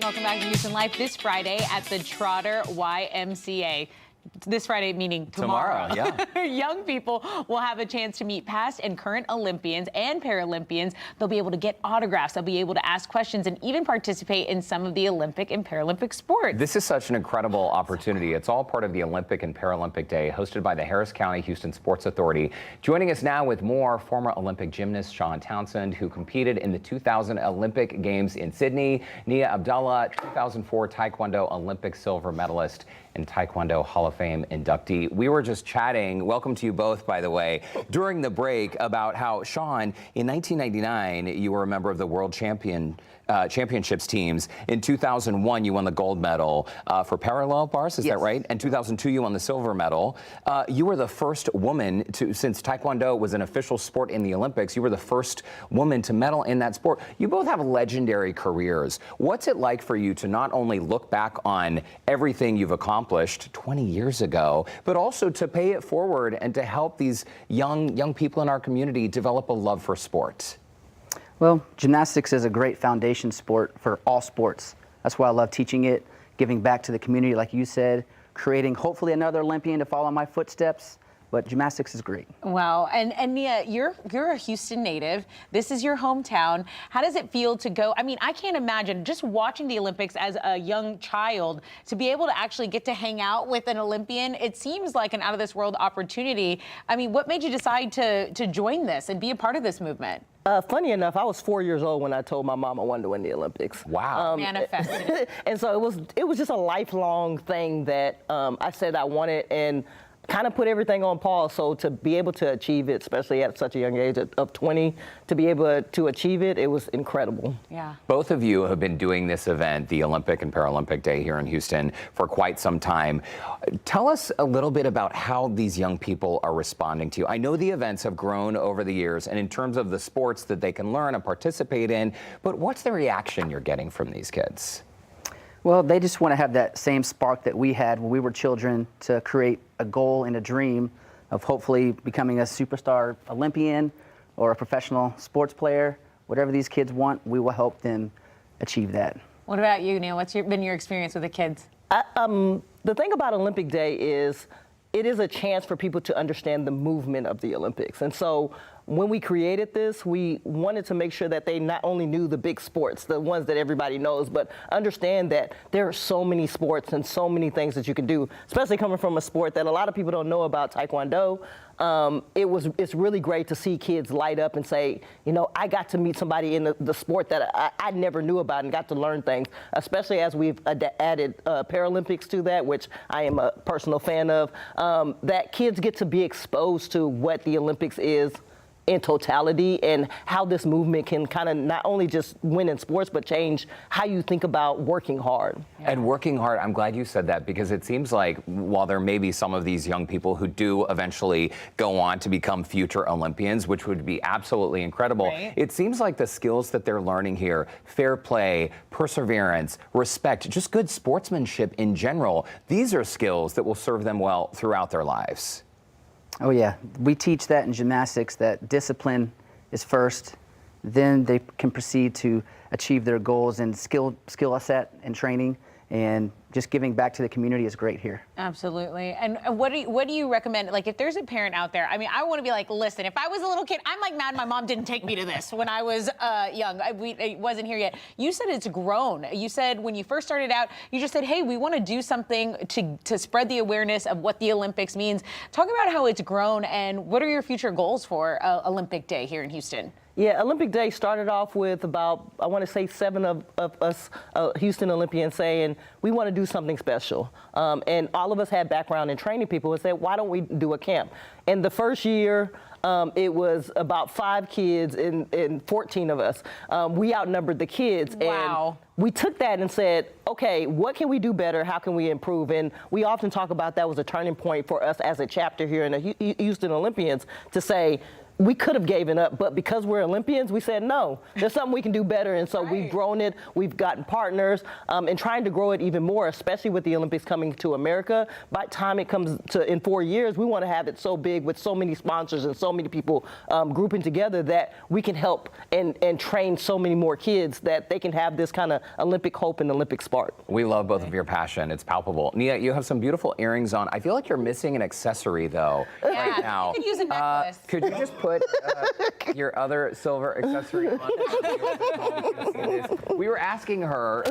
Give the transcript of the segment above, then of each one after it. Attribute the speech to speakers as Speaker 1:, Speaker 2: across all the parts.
Speaker 1: Welcome back to Houston Life this Friday at the Trotter YMCA. This Friday, meaning tomorrow.
Speaker 2: Yeah.
Speaker 1: Young people will have a chance to meet past and current Olympians and Paralympians. They'll be able to get autographs. They'll be able to ask questions and even participate in some of the Olympic and Paralympic sports.
Speaker 2: This is such an incredible opportunity. It's all part of the Olympic and Paralympic Day, hosted by the Harris County Houston Sports Authority. Joining us now with more, former Olympic gymnast Shawn Townsend, who competed in the 2000 Olympic Games in Sydney, Nia Abdallah, 2004 Taekwondo Olympic silver medalist, and Taekwondo Hall of Fame inductee. We were just chatting, welcome to you both, by the way, during the break about how, Shawn, in 1999, you were a member of the World Championships teams. In 2001, you won the gold medal for parallel bars, is that right? And 2002, you won the silver medal. You were the first woman to, since Taekwondo was an official sport in the Olympics, you were the first woman to medal in that sport. You both have legendary careers. What's it like for you to not only look back on everything you've accomplished 20 years ago, but also to pay it forward and to help these young people in our community develop a love for sport?
Speaker 3: Well, gymnastics is a great foundation sport for all sports. That's why I love teaching it, giving back to the community, like you said, creating hopefully another Olympian to follow my footsteps. But gymnastics is great.
Speaker 1: Wow, and Nia, you're a Houston native. This is your hometown. How does it feel to go? I mean, I can't imagine just watching the Olympics as a young child, to be able to actually get to hang out with an Olympian. It seems like an out of this world opportunity. I mean, what made you decide to join this and be a part of this movement?
Speaker 4: Funny enough, I was 4 years old when I told my mom I wanted to win the Olympics.
Speaker 2: Wow.
Speaker 1: Manifested it.
Speaker 4: And so it was just a lifelong thing that I said I wanted, and kind of put everything on pause. So to be able to achieve it, especially at such a young age of 20, to be able to achieve it, it was incredible.
Speaker 1: Yeah.
Speaker 2: Both of you have been doing this event, the Olympic and Paralympic Day here in Houston, for quite some time. Tell us a little bit about how these young people are responding to you. I know the events have grown over the years, and in terms of the sports that they can learn and participate in, but what's the reaction you're getting from these kids?
Speaker 3: Well, they just want to have that same spark that we had when we were children, to create a goal and a dream of hopefully becoming a superstar Olympian or a professional sports player. Whatever these kids want, we will help them achieve that.
Speaker 1: What about you, Neil? What's been your experience with the kids?
Speaker 4: The thing about Olympic Day is it is a chance for people to understand the movement of the Olympics. And so when we created this, we wanted to make sure that they not only knew the big sports, the ones that everybody knows, but understand that there are so many sports and so many things that you can do, especially coming from a sport that a lot of people don't know about, Taekwondo. It's really great to see kids light up and say, you know, I got to meet somebody in the sport that I never knew about and got to learn things, especially as we've added Paralympics to that, which I am a personal fan of, that kids get to be exposed to what the Olympics is in totality, and how this movement can kind of not only just win in sports, but change how you think about working hard.
Speaker 2: Yeah. And working hard, I'm glad you said that, because it seems like while there may be some of these young people who do eventually go on to become future Olympians, which would be absolutely incredible,
Speaker 1: right,
Speaker 2: it seems like the skills that they're learning here, fair play, perseverance, respect, just good sportsmanship in general, these are skills that will serve them well throughout their lives.
Speaker 3: Oh yeah, we teach that in gymnastics, that discipline is first, then they can proceed to achieve their goals, and skill set and training, and just giving back to the community is great here.
Speaker 1: Absolutely. And what do you recommend? Like, if there's a parent out there, I mean, I want to be like, listen, if I was a little kid, I'm like mad my mom didn't take me to this when I was young. It wasn't here yet. You said it's grown. You said when you first started out, you just said, hey, we want to do something to spread the awareness of what the Olympics means. Talk about how it's grown, and what are your future goals for Olympic Day here in Houston?
Speaker 4: Yeah, Olympic Day started off with about, I want to say 7 of us Houston Olympians saying, we want to do something special. And all of us had background in training people and said, why don't we do a camp? And the first year, it was about 5 kids and 14 of us. We outnumbered the kids.
Speaker 1: Wow.
Speaker 4: And we took that and said, okay, what can we do better? How can we improve? And we often talk about that was a turning point for us as a chapter here in the Houston Olympians to say, we could have given up, but because we're Olympians, we said no. There's something we can do better, and so we've grown it. We've gotten partners, and trying to grow it even more, especially with the Olympics coming to America. By the time it comes to in 4 years, we want to have it so big with so many sponsors and so many people grouping together that we can help and train so many more kids that they can have this kind of Olympic hope and Olympic spark.
Speaker 2: We love both of your passion. It's palpable. Nia, you have some beautiful earrings on. I feel like you're missing an accessory though right now.
Speaker 1: You could use a necklace.
Speaker 2: Could you just put your other silver accessory on? We were asking her,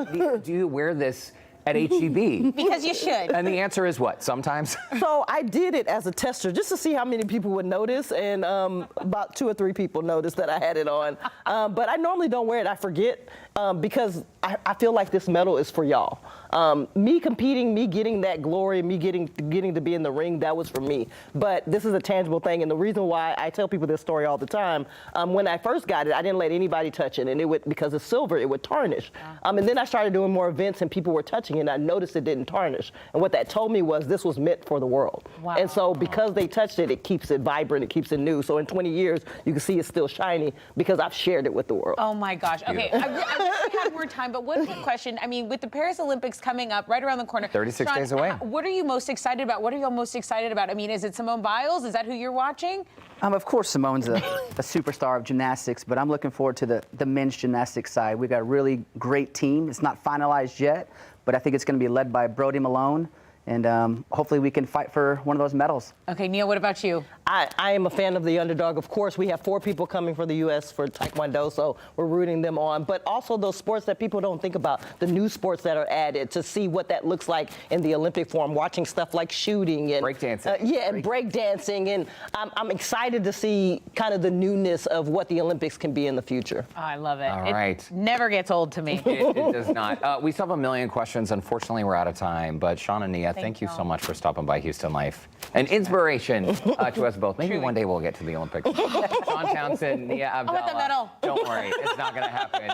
Speaker 2: do you wear this at HEB?
Speaker 1: Because you should.
Speaker 2: And the answer is what? Sometimes?
Speaker 4: So I did it as a tester just to see how many people would notice, and about 2 or 3 people noticed that I had it on. But I normally don't wear it. I forget because I feel like this medal is for y'all. Me competing, me getting that glory, me getting to be in the ring, that was for me. But this is a tangible thing, and the reason why I tell people this story all the time, when I first got it, I didn't let anybody touch it, and it would, because it's silver, it would tarnish. And then I started doing more events, and people were touching it, and I noticed it didn't tarnish. And what that told me was this was meant for the world.
Speaker 1: Wow.
Speaker 4: And so because they touched it, it keeps it vibrant, it keeps it new. So in 20 years, you can see it's still shiny because I've shared it with the world.
Speaker 1: Oh my gosh. Okay, I wish we had more time, but one quick question. I mean, with the Paris Olympics coming up right around the corner.
Speaker 2: 36
Speaker 1: Sean,
Speaker 2: days away.
Speaker 1: What are you most excited about? What are you most excited about? I mean, is it Simone Biles? Is that who you're watching?
Speaker 3: Of course, Simone's a superstar of gymnastics, but I'm looking forward to the men's gymnastics side. We've got a really great team. It's not finalized yet, but I think it's going to be led by Brody Malone, and hopefully we can fight for one of those medals.
Speaker 1: Okay, Neil, what about you?
Speaker 4: I am a fan of the underdog. Of course, we have 4 people coming for the U.S. for Taekwondo, so we're rooting them on. But also those sports that people don't think about, the new sports that are added, to see what that looks like in the Olympic form, watching stuff like shooting and
Speaker 2: breakdancing.
Speaker 4: and breakdancing. And I'm excited to see kind of the newness of what the Olympics can be in the future.
Speaker 1: Oh, I love it.
Speaker 2: All right.
Speaker 1: It never gets old to me.
Speaker 2: It does not. We still have a million questions. Unfortunately, we're out of time. But Sean and Nia, thank you so much for stopping by Houston Life. An inspiration to us both. Maybe one day we'll get to the Olympics. Sean Townsend, Nia Abdallah.
Speaker 1: I want the medal.
Speaker 2: Don't worry, it's not going to happen.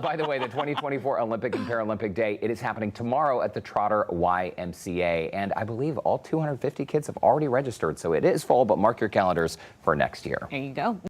Speaker 2: By the way, the 2024 Olympic and Paralympic Day, it is happening tomorrow at the Trotter YMCA. And I believe all 250 kids have already registered. So it is full, but mark your calendars for next year.
Speaker 1: There you go.